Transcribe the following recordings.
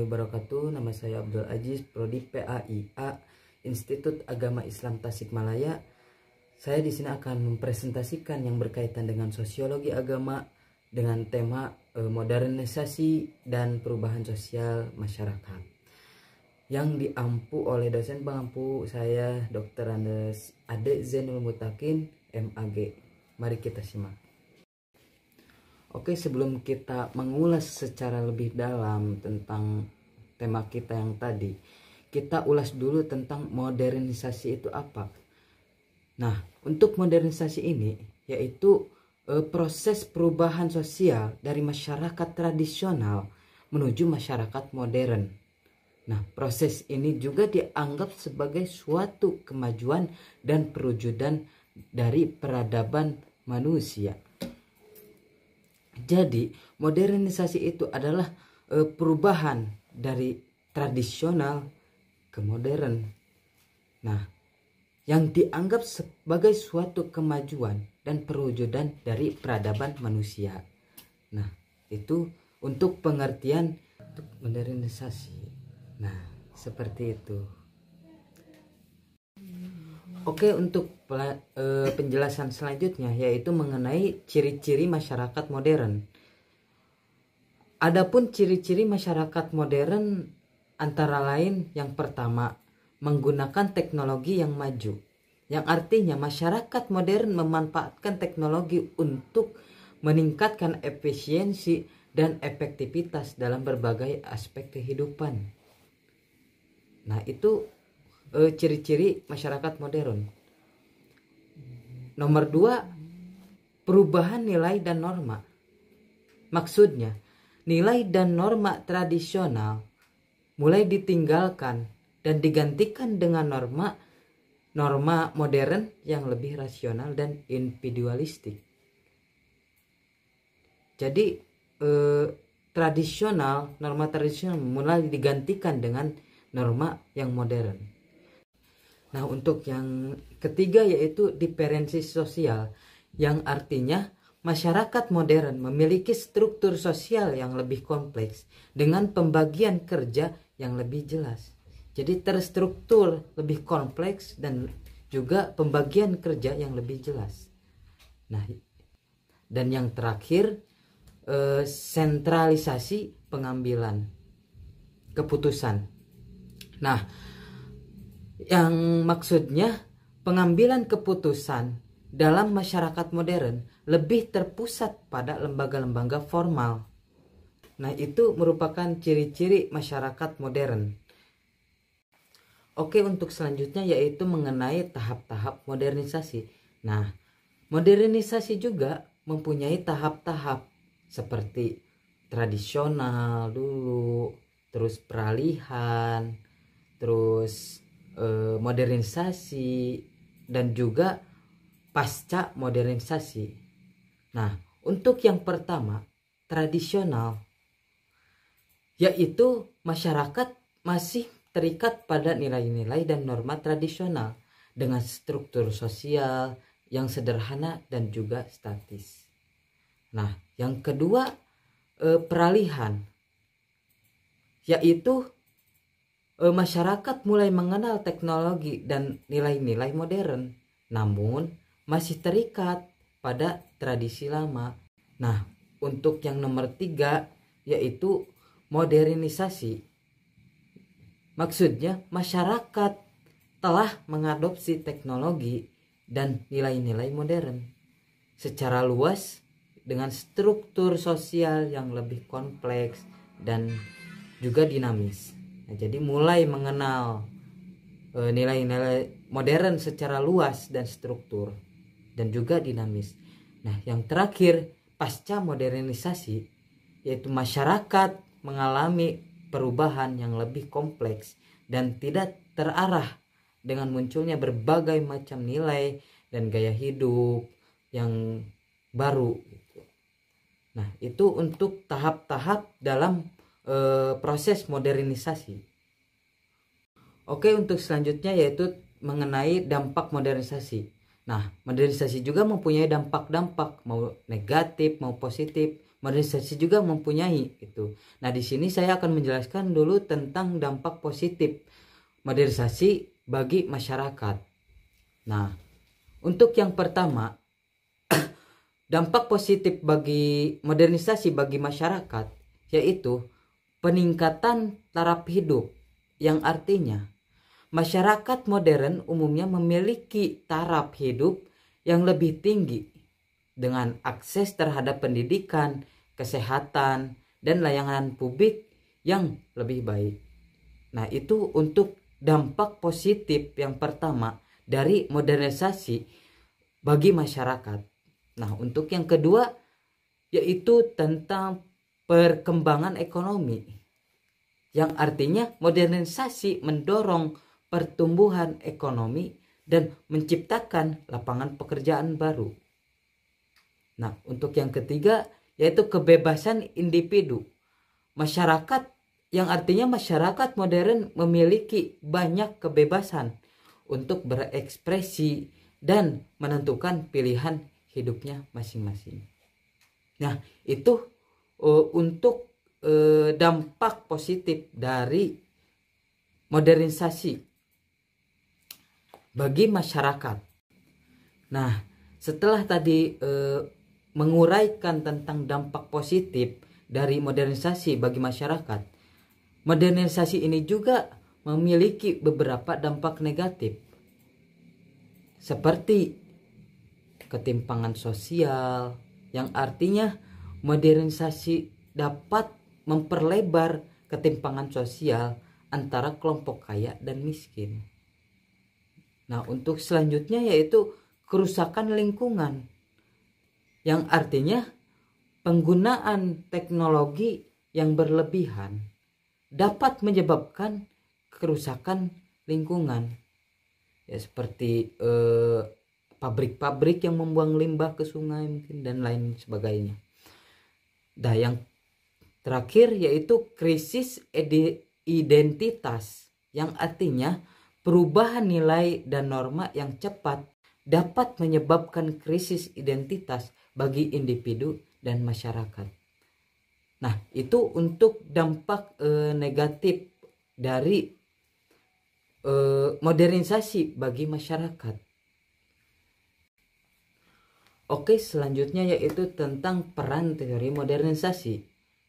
wabarakatuh. Nama saya Abdul Aziz, Prodi PAIA, Institut Agama Islam Tasikmalaya. Saya di sini akan mempresentasikan yang berkaitan dengan sosiologi agama dengan tema modernisasi dan perubahan sosial masyarakat, yang diampu oleh dosen pengampu saya Dr. Andes Ade Zainul Mutakin, MAG. Mari kita simak. Oke, sebelum kita mengulas secara lebih dalam tentang tema kita yang tadi, kita ulas dulu tentang modernisasi itu apa. Nah, untuk modernisasi ini yaitu proses perubahan sosial dari masyarakat tradisional menuju masyarakat modern. Nah, proses ini juga dianggap sebagai suatu kemajuan dan perwujudan dari peradaban manusia. Jadi, modernisasi itu adalah perubahan dari tradisional ke modern. Nah, yang dianggap sebagai suatu kemajuan dan perwujudan dari peradaban manusia. Nah, itu untuk pengertian modernisasi. Nah, seperti itu. Oke, untuk penjelasan selanjutnya yaitu mengenai ciri-ciri masyarakat modern. Adapun ciri-ciri masyarakat modern antara lain yang pertama, menggunakan teknologi yang maju. Yang artinya masyarakat modern memanfaatkan teknologi untuk meningkatkan efisiensi dan efektivitas dalam berbagai aspek kehidupan. Nah, itu ciri-ciri masyarakat modern. Nomor 2, perubahan nilai dan norma. Maksudnya, nilai dan norma tradisional mulai ditinggalkan dan digantikan dengan norma modern yang lebih rasional dan individualistik. Jadi norma tradisional mulai digantikan dengan norma yang modern. Nah, untuk yang ketiga yaitu diferensiasi sosial, yang artinya masyarakat modern memiliki struktur sosial yang lebih kompleks dengan pembagian kerja yang lebih jelas. Jadi terstruktur lebih kompleks dan juga pembagian kerja yang lebih jelas. Nah, dan yang terakhir sentralisasi pengambilan keputusan. Nah, yang maksudnya pengambilan keputusan dalam masyarakat modern lebih terpusat pada lembaga-lembaga formal. Nah, itu merupakan ciri-ciri masyarakat modern. Oke, untuk selanjutnya yaitu mengenai tahap-tahap modernisasi. Nah, modernisasi juga mempunyai tahap-tahap seperti tradisional dulu, terus peralihan, terus modernisasi, dan juga pasca modernisasi. Nah, untuk yang pertama, tradisional, yaitu masyarakat masih terikat pada nilai-nilai dan norma tradisional dengan struktur sosial yang sederhana dan juga statis. Nah, yang kedua, peralihan, yaitu masyarakat mulai mengenal teknologi dan nilai-nilai modern, namun masih terikat pada tradisi lama. Nah, untuk yang nomor 3 yaitu modernisasi. Maksudnya masyarakat telah mengadopsi teknologi dan nilai-nilai modern secara luas dengan struktur sosial yang lebih kompleks dan juga dinamis. Nah, jadi mulai mengenal nilai-nilai modern secara luas dan struktur dan juga dinamis. Nah, yang terakhir pasca modernisasi yaitu masyarakat mengalami perubahan yang lebih kompleks dan tidak terarah dengan munculnya berbagai macam nilai dan gaya hidup yang baru. Nah, itu untuk tahap-tahap dalam proses modernisasi. Oke, untuk selanjutnya yaitu mengenai dampak modernisasi. Nah, modernisasi juga mempunyai dampak-dampak mau negatif mau positif modernisasi juga mempunyai itu. Nah, di sini saya akan menjelaskan dulu tentang dampak positif modernisasi bagi masyarakat. Nah, untuk yang pertama, dampak positif bagi modernisasi bagi masyarakat yaitu peningkatan taraf hidup, yang artinya masyarakat modern umumnya memiliki taraf hidup yang lebih tinggi dengan akses terhadap pendidikan, kesehatan, dan layanan publik yang lebih baik. Nah, itu untuk dampak positif yang pertama dari modernisasi bagi masyarakat. Nah, untuk yang kedua yaitu tentang perkembangan ekonomi, yang artinya modernisasi mendorong pertumbuhan ekonomi dan menciptakan lapangan pekerjaan baru. Nah, untuk yang ketiga yaitu kebebasan individu. Masyarakat, yang artinya masyarakat modern memiliki banyak kebebasan untuk berekspresi dan menentukan pilihan hidupnya masing-masing. Nah, itu untuk dampak positif dari modernisasi bagi masyarakat. Nah, setelah tadi menguraikan tentang dampak positif dari modernisasi bagi masyarakat, modernisasi ini juga memiliki beberapa dampak negatif, seperti ketimpangan sosial, yang artinya modernisasi dapat memperlebar ketimpangan sosial antara kelompok kaya dan miskin. Nah, untuk selanjutnya yaitu kerusakan lingkungan, yang artinya penggunaan teknologi yang berlebihan dapat menyebabkan kerusakan lingkungan, ya seperti pabrik-pabrik yang membuang limbah ke sungai mungkin dan lain sebagainya. Nah, yang terakhir yaitu krisis identitas, yang artinya perubahan nilai dan norma yang cepat dapat menyebabkan krisis identitas bagi individu dan masyarakat. Nah, itu untuk dampak negatif dari modernisasi bagi masyarakat. Oke, selanjutnya yaitu tentang peran teori modernisasi.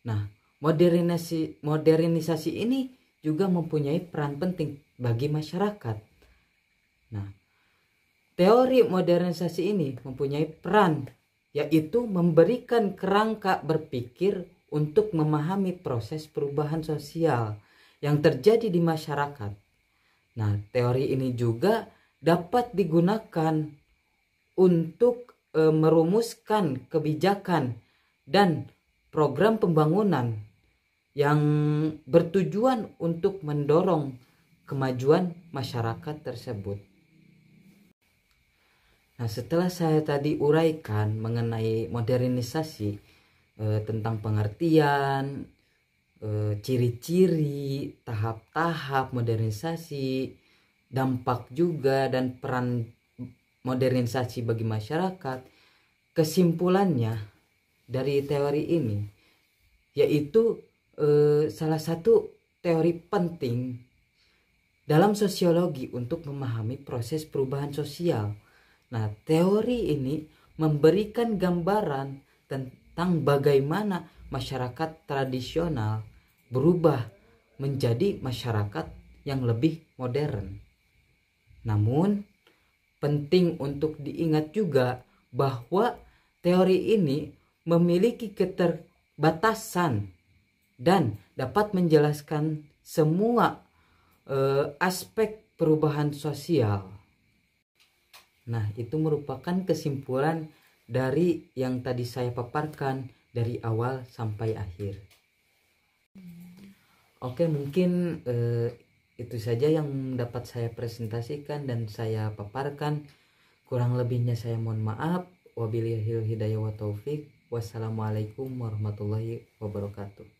Nah, modernisasi ini juga mempunyai peran penting bagi masyarakat. Nah, teori modernisasi ini mempunyai peran yaitu memberikan kerangka berpikir untuk memahami proses perubahan sosial yang terjadi di masyarakat. Nah, teori ini juga dapat digunakan untuk merumuskan kebijakan dan program pembangunan yang bertujuan untuk mendorong kemajuan masyarakat tersebut. Nah, setelah saya tadi uraikan mengenai modernisasi, tentang pengertian, ciri-ciri, tahap-tahap modernisasi, dampak juga dan peran modernisasi bagi masyarakat, kesimpulannya dari teori ini yaitu salah satu teori penting dalam sosiologi untuk memahami proses perubahan sosial. Nah, teori ini memberikan gambaran tentang bagaimana masyarakat tradisional berubah menjadi masyarakat yang lebih modern. Namun, penting untuk diingat juga bahwa teori ini memiliki keterbatasan dan dapat menjelaskan semua aspek perubahan sosial. Nah, itu merupakan kesimpulan dari yang tadi saya paparkan dari awal sampai akhir. Oke, mungkin itu saja yang dapat saya presentasikan dan saya paparkan. Kurang lebihnya saya mohon maaf. Wabillahi hidayah wa taufik. Wassalamualaikum warahmatullahi wabarakatuh.